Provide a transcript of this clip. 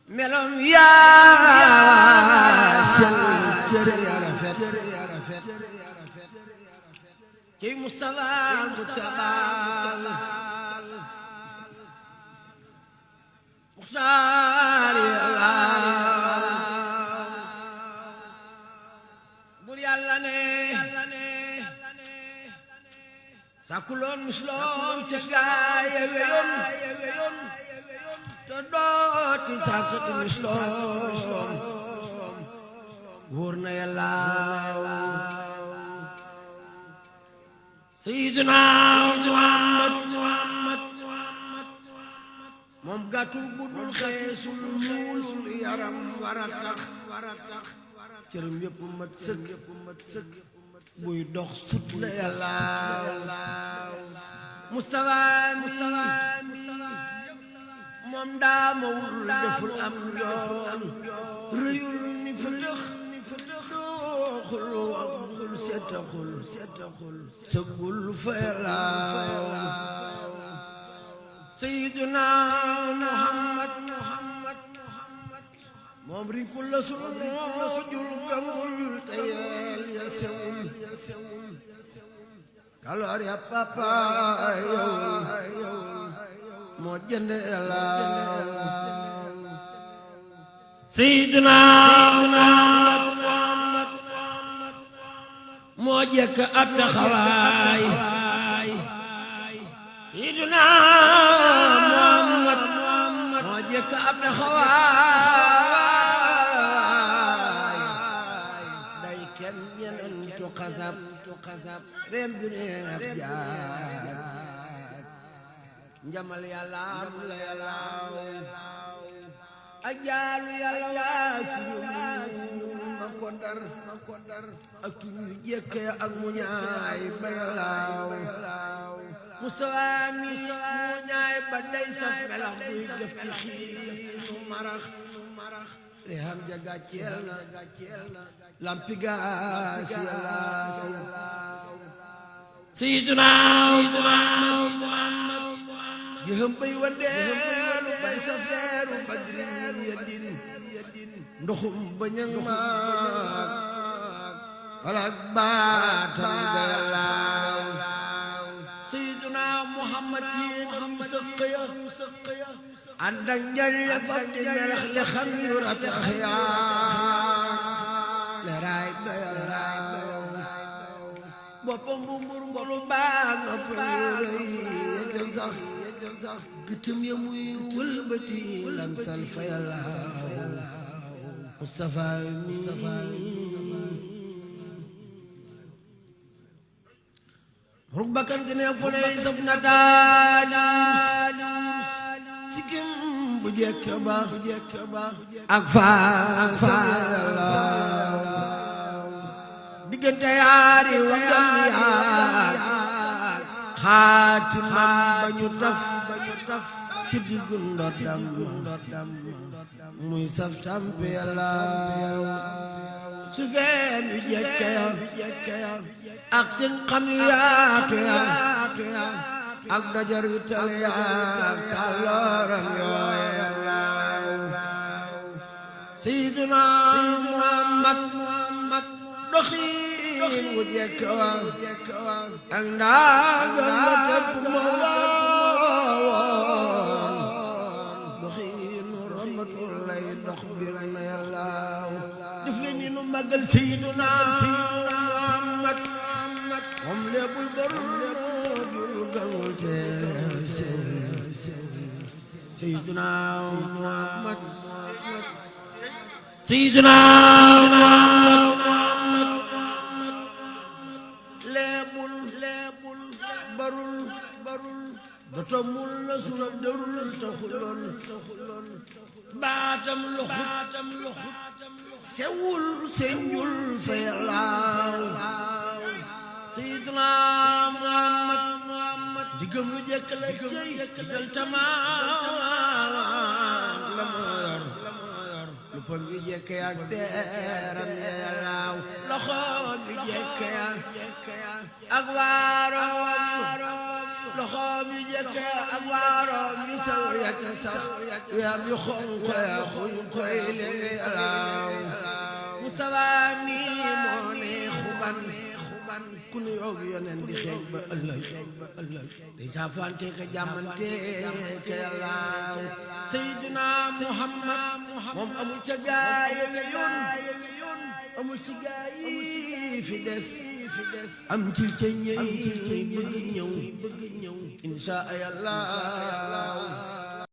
melam yaa sell cër ya rafet ci Mustafa Muxtaar Yàlla bur Yàlla ne sakuloon musloom ca gaaya weyoon te dooti sakati musloom wóor na Yàlla Sayyidina Muhammad moom gàttul guddul xeesul muulul yaram war a tax cëram yëpp mat sëkk buy dox sut la Yàlla Mustafa mi moom daa ma wul deful am yoon rëyul ni fa dëx dooxul waxul setaxul sëggul fa Yàlla Sayyiduna Muhammad moom rinkul la sunu noojul gamul tayel ya sewul kaloor ya papa yow moo jënd Yàlla Sayyiduna Muhammad moo jekk ab taxawaay Sayyiduna Muhammad moo jekk ab taxawaay day kenn ñenentu xasab rem ju neex jaag njamal Yàlla am la Yàlla ak jaalu Yàlla waa si ñun ma ko dar ak tuñu jekke ak mu ñaay ba Yàlla Mustafa mi mu ñaay ba day saf melax buy def ci xiinu marax re xam ja gàcceel na lampi gaas Yàlla Sayyiduna Muhammad jëhëm bay wandeelu bay safeeru badrin yadin ndoxum ba ñang maag walak baatam ga Yàlla Sayyiduna Muhammad yéen xam sëq ya ànd ak njañ le far di melax le xam yu ratax yaa le raay ba Yàlla boppam bu mbur ngolu baag nopp rëy yëjël sax gëtëm ya muy wëlbati lamsal fa Yàlla Mustafa mi rug bakkan gënee fu ne saf na daalus sikim bu jekk ba ak faa Yàlla diggante yaari wagam yaa xaatimam ba ñu taf ci diggu ndoddam muy saf tampe Yàlla su fee mi jekke ya ak tin xam yaatu ya ak dajar yu tal ya kalooram yooye Yàlla Sayyiduna Muhammad doxiin wu jekk wa ak ndaagam la tepp ma woon doxiinu ramatul lay dox bir ma Yàlla def leen ni nu màggal Sayyiduna Muhammad moom léppul barul jul gamul te Sayyiduna Muhammad Sayyiduna Muhammad léebul barul dotomul la sulab darul taxuloon baatam loxut sewul señul fa Yàlla Sayyiduna Muhammad diggam lu jekk la cey digal tamaam la moo yor lu pam yu jekk ya ak deeram ya Yàlla loxoom yu jekk ya ak waaroom loxoom yu jekk ak waaroom yu saw ya ca sax yaam yu xonq ya xuñ koy leelaaw Mustafa mi moo ne xuban ku nu yoog yonen di xeeñ ba ëllëg di saafante ka jàmmante ka yàllaaw Seydina Muhammad moom amul ca gaay yoon amul ci gaay yi fi des am ci ca ñëy bëgg ñëw insha Allah